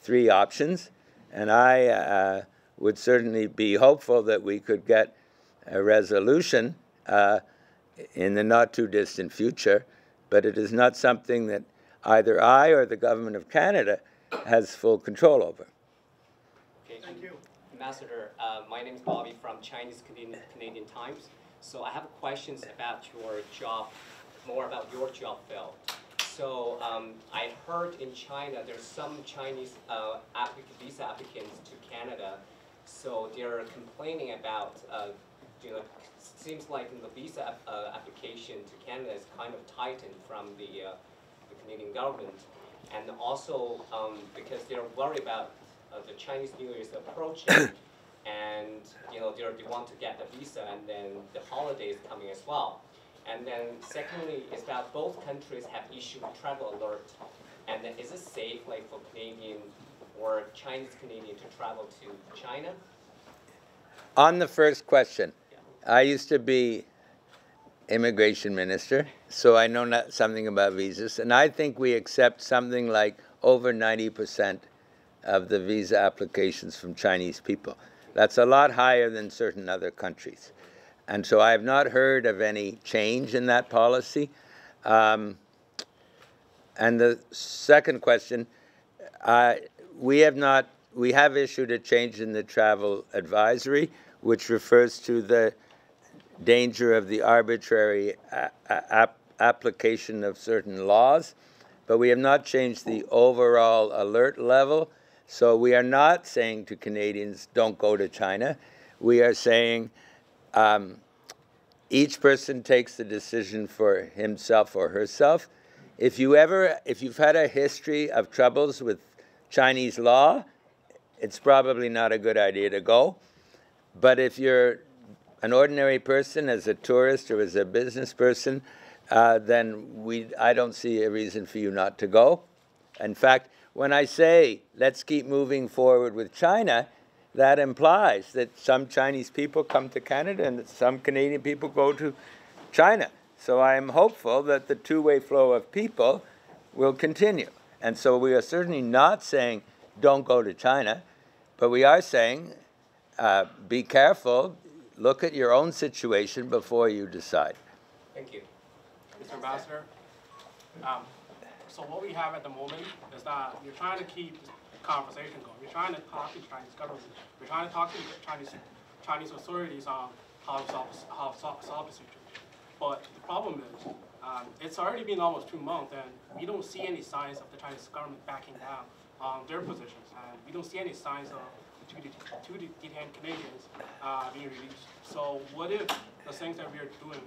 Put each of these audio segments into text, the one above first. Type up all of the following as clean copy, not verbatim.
three options, and I would certainly be hopeful that we could get a resolution in the not-too-distant future, but it is not something that either I or the government of Canada has full control over. Okay, thank you. Ambassador, my name is Bobby from Chinese Canadian Times. So I have questions about your job, more about your job field. So I heard in China there's some Chinese visa applicants to Canada. So they're complaining about, seems like the visa application to Canada is kind of tightened from the Canadian government. And also because they're worried about the Chinese New Year is approaching, and they want to get the visa, and then the holiday is coming as well. And then secondly, is about both countries have issued travel alert, and then is it safe, like for Canadian or Chinese Canadian to travel to China? On the first question, I used to be immigration minister, so I know something about visas, and I think we accept something like over 90% of the visa applications from Chinese people. That's a lot higher than certain other countries. And so I have not heard of any change in that policy. And the second question, we have issued a change in the travel advisory, which refers to the danger of the arbitrary application of certain laws, but we have not changed the overall alert level. So we are not saying to Canadians, don't go to China. We are saying each person takes the decision for himself or herself. If you've had a history of troubles with Chinese law, it's probably not a good idea to go. But if you're an ordinary person, as a tourist or as a business person, then I don't see a reason for you not to go. In fact, when I say, let's keep moving forward with China, that implies that some Chinese people come to Canada and that some Canadian people go to China. So I am hopeful that the two-way flow of people will continue. And so we are certainly not saying, don't go to China, but we are saying, be careful, look at your own situation before you decide. Thank you. Mr. Ambassador, so what we have at the moment is that you're trying to keep the conversation going. We're trying to talk to the Chinese government. We're trying to talk to the Chinese authorities on how to solve the situation. But the problem is, it's already been almost 2 months, and we don't see any signs of the Chinese government backing down on their positions, and we don't see any signs of two detained Canadians being released. So what if the things that we are doing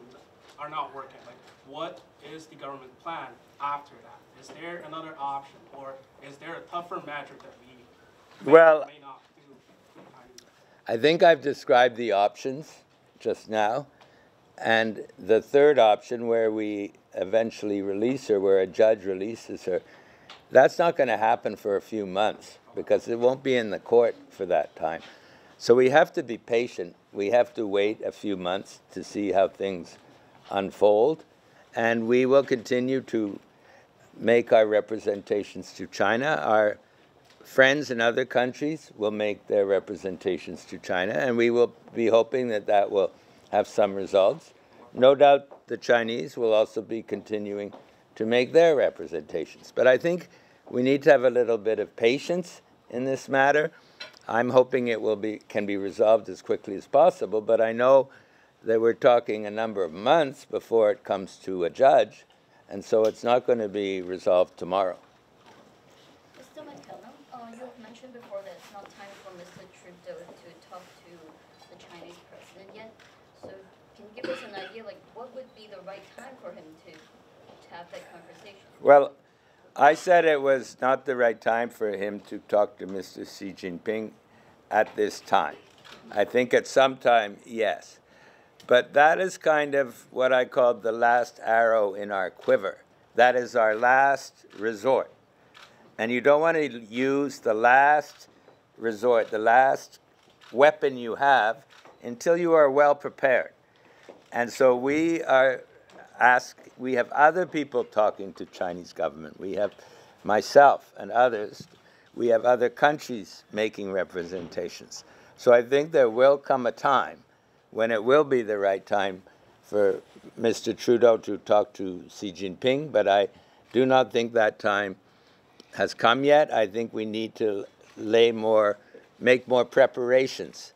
are not working? Like, what is the government plan after that? Is there another option, or is there a tougher measure that we may not do? I think I've described the options just now. And the third option, where we eventually release her, where a judge releases her, that's not going to happen for a few months because it won't be in the court for that time. So we have to be patient. We have to wait a few months to see how things unfold. And we will continue to make our representations to China. Our friends in other countries will make their representations to China, and we will be hoping that that will have some results. No doubt the Chinese will also be continuing to make their representations. But I think we need to have a little bit of patience in this matter. I'm hoping it can be resolved as quickly as possible, but I know that we're talking a number of months before it comes to a judge, and so it's not going to be resolved tomorrow. Mr. McKellam, you have mentioned before that it's not time for Mr. Trudeau to talk to the Chinese president yet. So can you give us an idea, like, what would be the right time for him to have that conversation? Well, I said it was not the right time for him to talk to Mr. Xi Jinping at this time. I think at some time, yes. But that is kind of what I called the last arrow in our quiver. That is our last resort. And you don't want to use the last resort, the last weapon you have, until you are well prepared. And so we have other people talking to Chinese government. We have myself and others. we have other countries making representations. So I think there will come a time when it will be the right time for Mr. Trudeau to talk to Xi Jinping, but I do not think that time has come yet. I think we need to make more preparations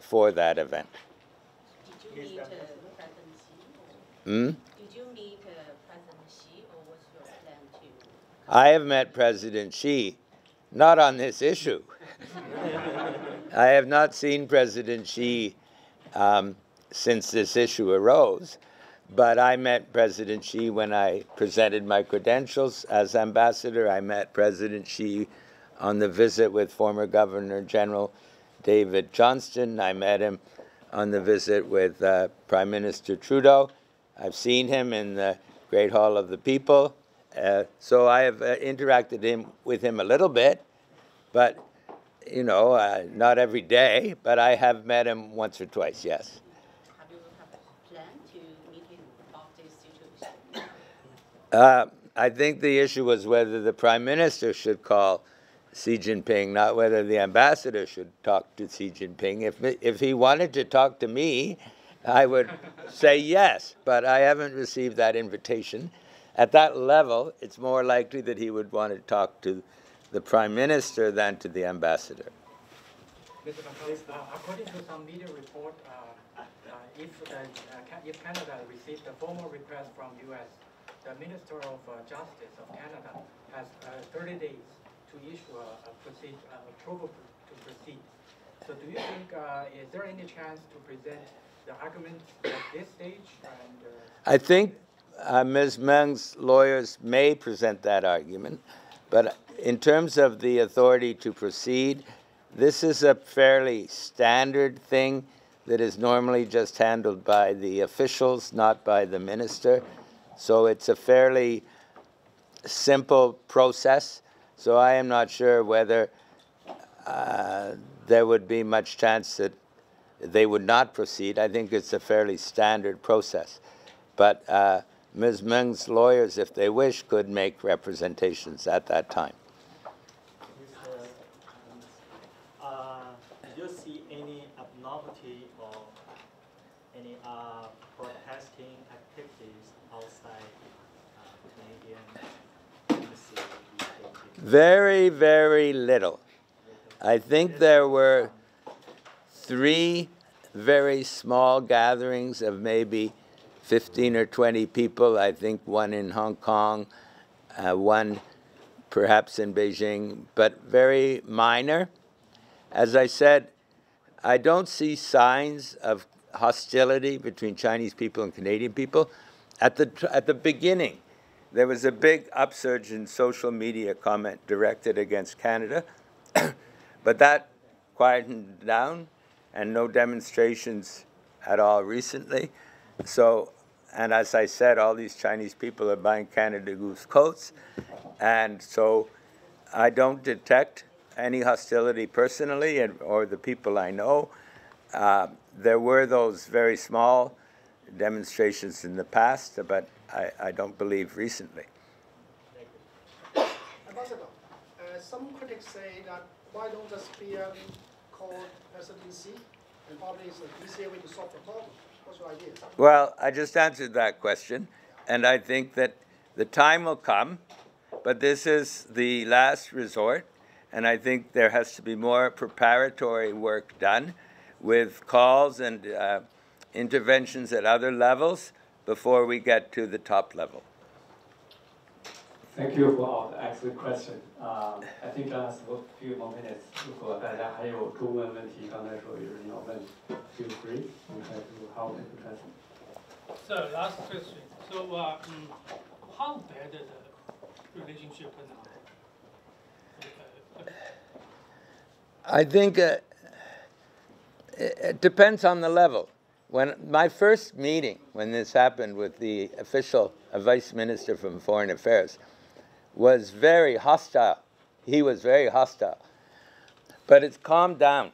for that event. Did you meet President Xi? Hmm? Did you meet President Xi, or was your plan to? I have met President Xi, not on this issue. I have not seen President Xi since this issue arose, but I met President Xi when I presented my credentials as ambassador. I met President Xi on the visit with former Governor General David Johnston. I met him on the visit with Prime Minister Trudeau. I've seen him in the Great Hall of the People. So I have interacted with him a little bit, but you know, not every day, but I have met him once or twice, yes. Have you a plan to meet him about this situation? I think the issue was whether the Prime Minister should call Xi Jinping, not whether the ambassador should talk to Xi Jinping. If he wanted to talk to me, I would say yes, but I haven't received that invitation. At that level, it's more likely that he would want to talk to the Prime Minister than to the ambassador. Mr. Gonzalez, according to some media report, if Canada received a formal request from U.S., the Minister of Justice of Canada has 30 days to issue approval to proceed. So do you think, is there any chance to present the arguments at this stage? I think Ms. Meng's lawyers may present that argument, but in terms of the authority to proceed, this is a fairly standard thing that is normally just handled by the officials, not by the minister. So it's a fairly simple process. So I am not sure whether there would be much chance that they would not proceed. I think it's a fairly standard process. But Ms. Meng's lawyers, if they wish, could make representations at that time. Did you see any abnormality or any protesting activities outside Canadian embassy? Very, very little. I think there were 3 very small gatherings of maybe 15 or 20 people. I think one in Hong Kong, one perhaps in Beijing, but very minor. As I said, I don't see signs of hostility between Chinese people and Canadian people. At the beginning, there was a big upsurge in social media comment directed against Canada, but that quietened down, and no demonstrations at all recently. So, and as I said, all these Chinese people are buying Canada Goose coats, and so I don't detect any hostility personally, or the people I know. There were those very small demonstrations in the past, but I don't believe recently. Ambassador, some critics say that why don't the SPM call President Xi, and probably it's an easier way to solve the problem. What's your idea? Well, I just answered that question, and I think that the time will come, but this is the last resort, and I think there has to be more preparatory work done with calls and interventions at other levels before we get to the top level. Thank you for the excellent question. I think just a few more minutes. 如果大家还有中文问题，刚才说有人要问 ，feel free. We try to help and to translate. So last question. So how bad is the relationship now? I think it depends on the level. When my first meeting, when this happened with the official vice minister from Foreign Affairs, was very hostile. He was very hostile. But it's calmed down.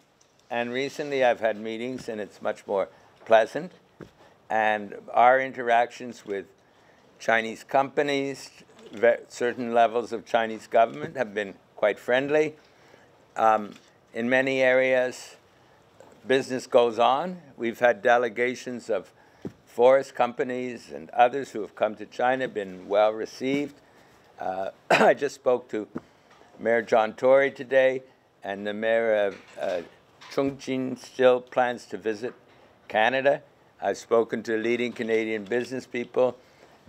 And recently I've had meetings and it's much more pleasant. And our interactions with Chinese companies, certain levels of Chinese government have been quite friendly. In many areas, business goes on. We've had delegations of forest companies and others who have come to China, been well received. I just spoke to Mayor John Tory today, and the mayor of Chongqing still plans to visit Canada. I've spoken to leading Canadian business people.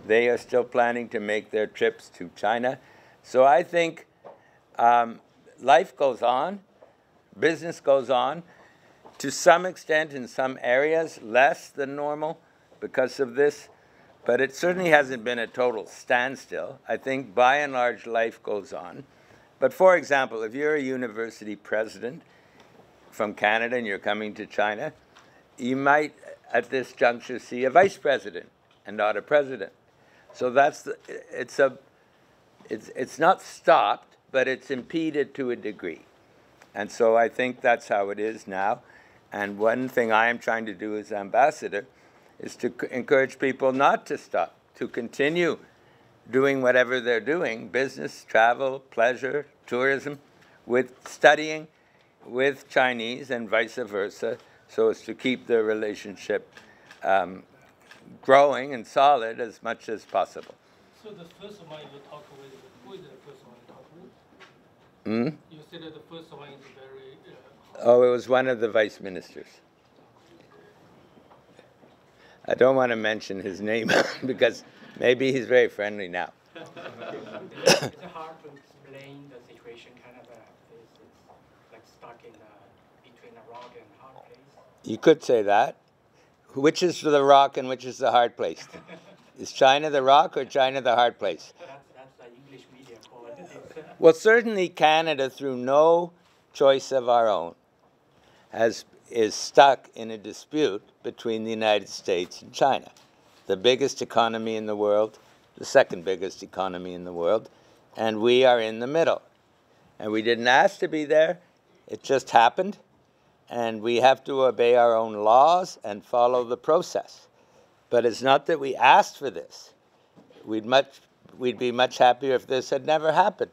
They are still planning to make their trips to China. So I think life goes on, business goes on, to some extent in some areas, less than normal because of this, but it certainly hasn't been a total standstill. I think by and large life goes on. But for example, if you're a university president from Canada and you're coming to China, you might at this juncture see a vice president and not a president. So it's not stopped, but it's impeded to a degree. And so I think that's how it is now. And one thing I am trying to do as ambassador is to encourage people not to stop, to continue doing whatever they're doing, business, travel, pleasure, tourism, with studying with Chinese and vice versa, so as to keep the relationship growing and solid as much as possible. So the first one you talk with, who is the first one you talk with? You said that the first one is very... Oh, it was one of the vice ministers. I don't want to mention his name because maybe he's very friendly now. It's hard to explain the situation Canada is like stuck in between a rock and a hard place. You could say that. Which is the rock and which is the hard place? Is China the rock or China the hard place? That's the English media call it. Well, certainly Canada, through no choice of our own, is stuck in a dispute between the United States and China, the biggest economy in the world, the second biggest economy in the world, and we are in the middle. And we didn't ask to be there. It just happened. And we have to obey our own laws and follow the process. But it's not that we asked for this. We'd be much happier if this had never happened.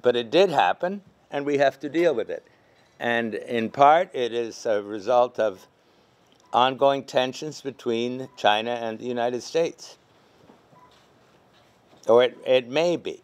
But it did happen, and we have to deal with it. And in part, it is a result of ongoing tensions between China and the United States. Or it may be.